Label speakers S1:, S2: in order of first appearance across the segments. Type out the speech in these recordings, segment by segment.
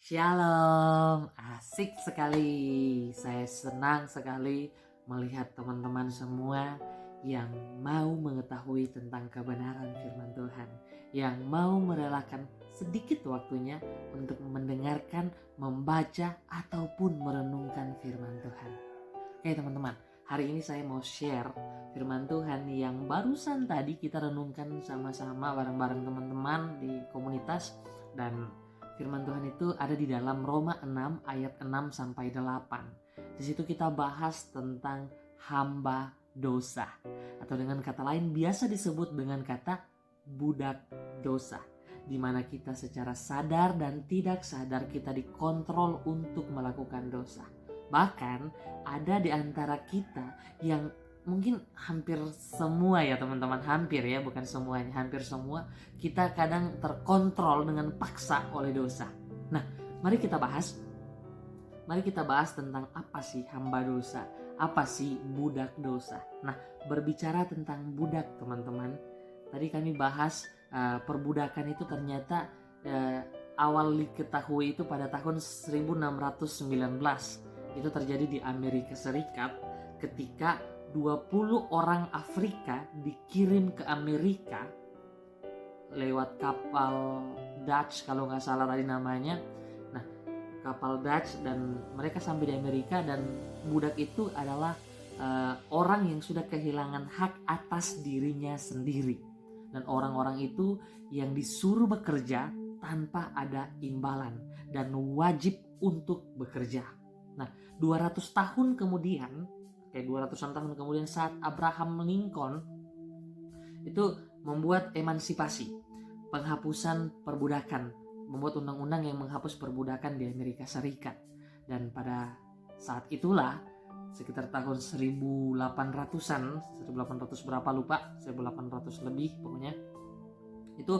S1: Shalom, asik sekali. Saya senang sekali melihat teman-teman semua yang mau mengetahui tentang kebenaran firman Tuhan, yang mau merelakan sedikit waktunya untuk mendengarkan, membaca, ataupun merenungkan firman Tuhan. Oke teman-teman, hari ini saya mau share firman Tuhan yang barusan tadi kita renungkan sama-sama bareng-bareng teman-teman di komunitas. Dan firman Tuhan itu ada di dalam Roma 6 ayat 6 sampai 8. Di situ kita bahas tentang hamba dosa, atau dengan kata lain biasa disebut dengan kata budak dosa, di mana kita secara sadar dan tidak sadar kita dikontrol untuk melakukan dosa. Bahkan ada di antara kita yang mungkin hampir semua ya teman-teman, hampir ya, bukan semuanya, hampir semua kita kadang terkontrol dengan paksa oleh dosa. Nah, mari kita bahas tentang apa sih hamba dosa, apa sih budak dosa. Nah, berbicara tentang budak teman-teman, tadi kami bahas perbudakan itu ternyata awal diketahui itu pada tahun 1619. Itu terjadi di Amerika Serikat ketika 20 orang Afrika dikirim ke Amerika lewat kapal Dutch kalau nggak salah tadi namanya. Nah, kapal Dutch, dan mereka sampai di Amerika, dan budak itu adalah orang yang sudah kehilangan hak atas dirinya sendiri, dan orang-orang itu yang disuruh bekerja tanpa ada imbalan dan wajib untuk bekerja. Nah, 200 tahun kemudian, 200-an tahun kemudian, saat Abraham Lincoln itu membuat emansipasi, penghapusan perbudakan, membuat undang-undang yang menghapus perbudakan di Amerika Serikat. Dan pada saat itulah sekitar tahun 1800-an, 1800 berapa lupa, 1800 lebih pokoknya, itu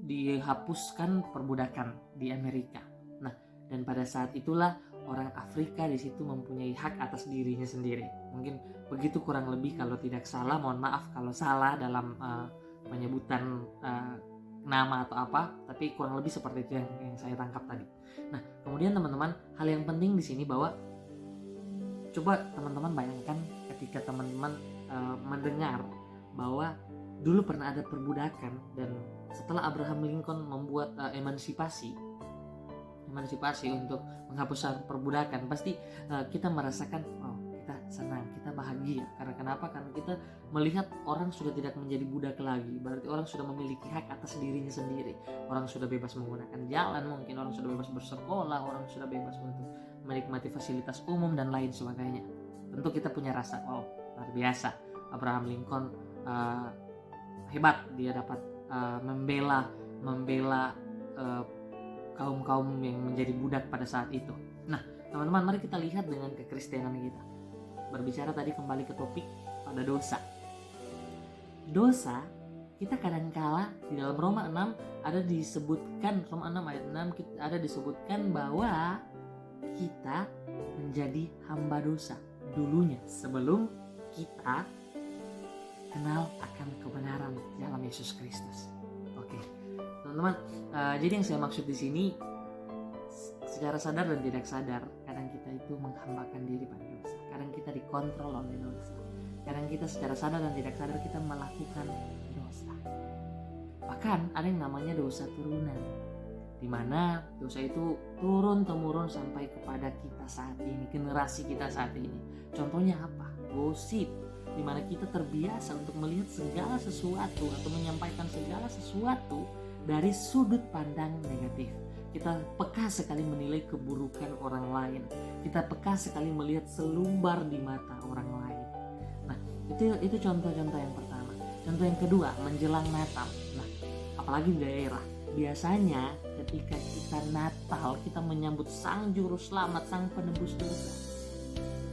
S1: dihapuskan perbudakan di Amerika. Nah, dan pada saat itulah orang Afrika di situ mempunyai hak atas dirinya sendiri. Mungkin begitu kurang lebih, kalau tidak salah, mohon maaf kalau salah dalam penyebutan nama atau apa, tapi kurang lebih seperti itu yang saya tangkap tadi. Nah, kemudian teman-teman, hal yang penting di sini bahwa coba teman-teman bayangkan ketika teman-teman mendengar bahwa dulu pernah ada perbudakan, dan setelah Abraham Lincoln membuat emansipasi untuk menghapus perbudakan, pasti kita merasakan, kita senang, kita bahagia. Karena kenapa? Karena kita melihat orang sudah tidak menjadi budak lagi. Berarti orang sudah memiliki hak atas dirinya sendiri. Orang sudah bebas menggunakan jalan, mungkin orang sudah bebas bersekolah, orang sudah bebas untuk menikmati fasilitas umum dan lain sebagainya. Tentu kita punya rasa, luar biasa, Abraham Lincoln hebat, dia dapat membela kaum-kaum yang menjadi budak pada saat itu. Nah, teman-teman, mari kita lihat dengan kekristenan kita. Berbicara tadi kembali ke topik pada dosa. Dosa, kita kadangkala di dalam Roma 6 ada disebutkan, Roma 6 ayat 6 ada disebutkan bahwa kita menjadi hamba dosa dulunya, sebelum kita kenal akan kebenaran dalam Yesus Kristus. Oke. Teman-teman, jadi yang saya maksud di sini, secara sadar dan tidak sadar, kadang kita itu menghambakan diri pada dosa. Kadang kita dikontrol oleh dosa. Kadang kita secara sadar dan tidak sadar kita melakukan dosa. Bahkan ada yang namanya dosa turunan, di mana dosa itu turun-temurun sampai kepada kita saat ini, generasi kita saat ini. Contohnya apa? Gosip, di mana kita terbiasa untuk melihat segala sesuatu atau menyampaikan segala sesuatu dari sudut pandang negatif. Kita peka sekali menilai keburukan orang lain. Kita peka sekali melihat selumbar di mata orang lain. Nah, itu contoh-contoh yang pertama. Contoh yang kedua, menjelang Natal. Nah, apalagi di daerah, biasanya ketika kita Natal, kita menyambut Sang Juru Selamat, Sang Penebus dosa.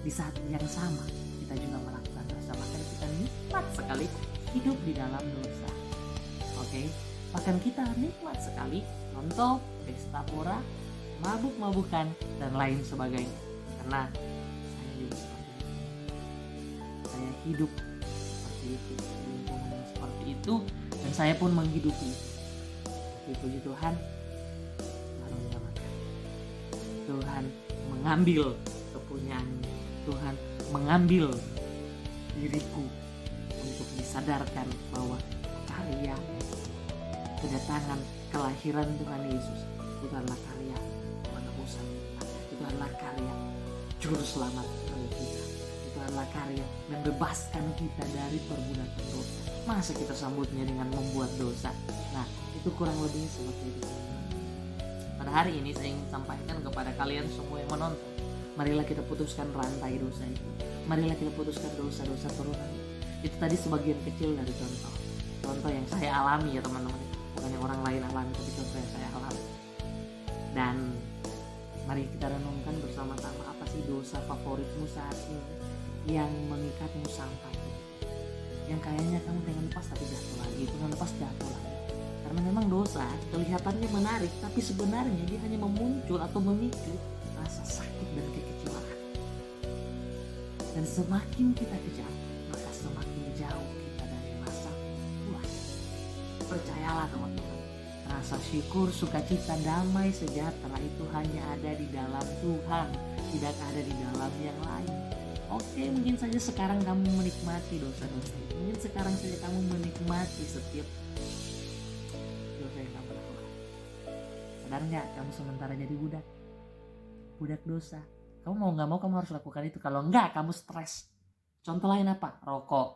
S1: Di saat yang sama, kita juga melakukan dosa. Bahkan kita nikmat sekali hidup di dalam dosa. Oke? Bahkan kita nikmat sekali nonton, pesta pora, mabuk-mabukan, dan lain sebagainya. Karena saya juga seperti itu. Saya hidup seperti itu, di lingkungan yang seperti itu, dan saya pun menghidupi itu. Puji Tuhan, karunia mengambil kepunyaannya. Tuhan mengambil diriku untuk disadarkan bahwa karya kedatangan kelahiran Tuhan Yesus itu adalah karya penebusan kita. Itu adalah karya juru selamat bagi kita. Itu adalah karya membebaskan kita dari perbudakan dosa. Masa kita sambutnya dengan membuat dosa? Nah, itu kurang lebih seperti itu. Pada hari ini saya ingin sampaikan kepada kalian semua yang menonton, marilah kita putuskan rantai dosa itu. Marilah kita putuskan dosa-dosa turunan. Itu tadi sebagian kecil dari contoh yang saya alami ya teman-teman. Bukan yang orang lain alami, tapi contoh yang saya alami. Dan mari kita renungkan bersama-sama, apa sih dosa favoritmu saat ini yang mengikatmu sampai yang kayaknya kamu pengen lepas tapi jatuh lagi, pengen lepas jatuh lagi. Karena memang dosa kelihatannya menarik, tapi sebenarnya dia hanya memuncul atau memicu rasa sakit dan kekecewaan. Dan semakin kita kejar, maka semakin jauh kita dari rasa puas. Percayalah teman-teman, rasa syukur, sukacita, damai, sejahtera itu hanya ada di dalam Tuhan, tidak ada di dalam yang lain. Oke, mungkin saja sekarang kamu menikmati dosa-dosa itu. Mungkin sekarang saja kamu menikmati setiap dosa yang kamu lakukan. Sadar nggak, kamu sementara jadi budak dosa. Kamu mau nggak mau kamu harus lakukan itu. Kalau nggak, kamu stres. Contoh lain apa? Rokok.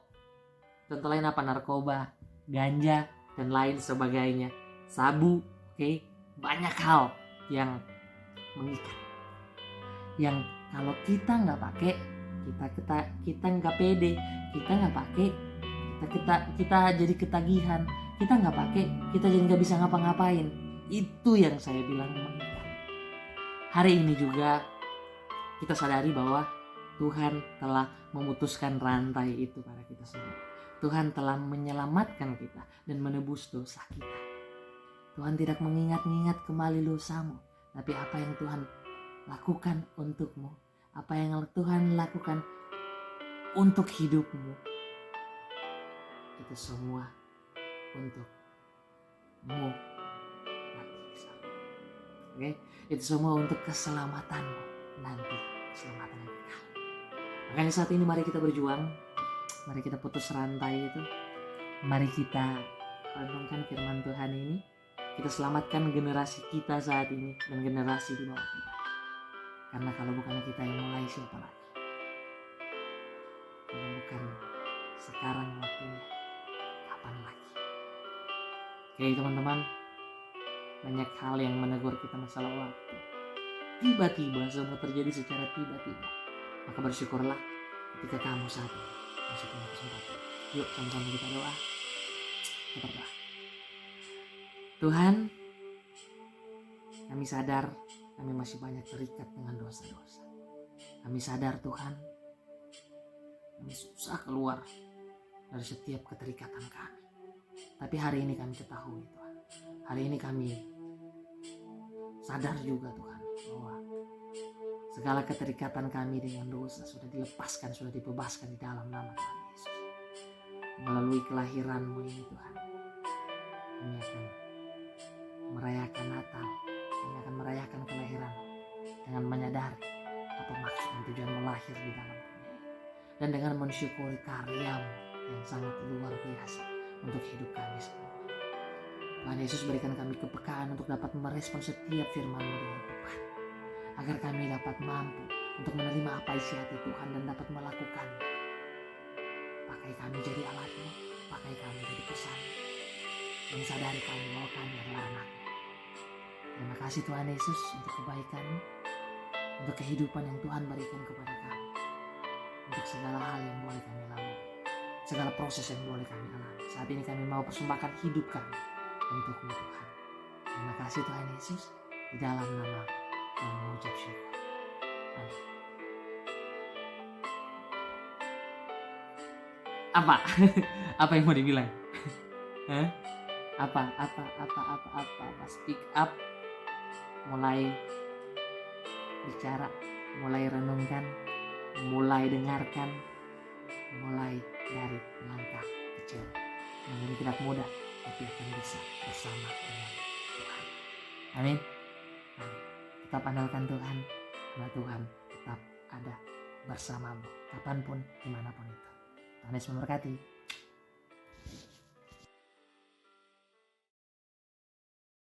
S1: Contoh lain apa? Narkoba, ganja, dan lain sebagainya. Sabu, oke? Banyak hal yang mengikat. Yang kalau kita nggak pakai, kita nggak pede, kita nggak pakai, kita jadi ketagihan, kita nggak pakai, kita jadi nggak bisa ngapa-ngapain. Itu yang saya bilang mengikat. Hari ini juga kita sadari bahwa Tuhan telah memutuskan rantai itu pada kita semua. Tuhan telah menyelamatkan kita dan menebus dosa kita. Tuhan tidak mengingat-ingat kembali dosamu, tapi apa yang Tuhan lakukan untukmu, apa yang Tuhan lakukan untuk hidupmu, itu semua untukmu nanti kesana. Oke? Itu semua untuk keselamatanmu nanti, keselamatan yang kekal. Makanya saat ini mari kita berjuang, mari kita putus rantai itu, mari kita renungkan firman Tuhan ini, kita selamatkan generasi kita saat ini dan generasi di bawah kita. Karena kalau bukan kita yang mulai, siapa lagi? Kalau bukan sekarang waktunya, kapan lagi? Oke teman-teman, banyak hal yang menegur kita masalah waktu. Tiba-tiba semua terjadi secara tiba-tiba. Maka bersyukurlah ketika kamu saat ini masih punya kesempatan. Yuk sama-sama kita doa. Kita berdoa. Tuhan, kami sadar kami masih banyak terikat dengan dosa-dosa. Kami sadar Tuhan, kami susah keluar dari setiap keterikatan kami. Tapi hari ini kami ketahui Tuhan. Hari ini kami sadar juga Tuhan bahwa segala keterikatan kami dengan dosa sudah dilepaskan, sudah dibebaskan di dalam nama Tuhan Yesus. Melalui kelahiran-Mu ini Tuhan, kami akan merayakan Natal, kami akan merayakan kelahiran dengan menyadari apa maksud dan tujuan melahir di dalam dunia ini, dan dengan mensyukuri karya-Mu yang sangat luar biasa untuk hidup kami semua. Tuhan Yesus, berikan kami kepekaan untuk dapat merespon setiap firman-Mu dengan tepat, agar kami dapat mampu untuk menerima apa isi hati Tuhan dan dapat melakukannya. Pakai kami jadi alat-Mu, pakai kami jadi pesan, dan sadari kami bahwa kami adalah anak-Mu. Terima kasih Tuhan Yesus untuk kebaikan-Mu, untuk kehidupan yang Tuhan berikan kepada kami, untuk segala hal yang boleh kami lalui, segala proses yang boleh kami alami. Saat ini kami mau persembahkan hidup kami untuk-Mu Tuhan. Terima kasih Tuhan Yesus, di dalam nama yang mengucap syukur. Amin. Apa? Apa yang mau dibilang? Apa? Speak up. Mulai bicara, mulai renungkan, mulai dengarkan, mulai dari langkah kecil yang ini tidak mudah, tapi akan bisa bersama dengan Tuhan. Amin. Tetap andalkan Tuhan, karena Tuhan tetap ada bersamamu kapanpun, dimanapun itu. Tuhan Yesus memberkati.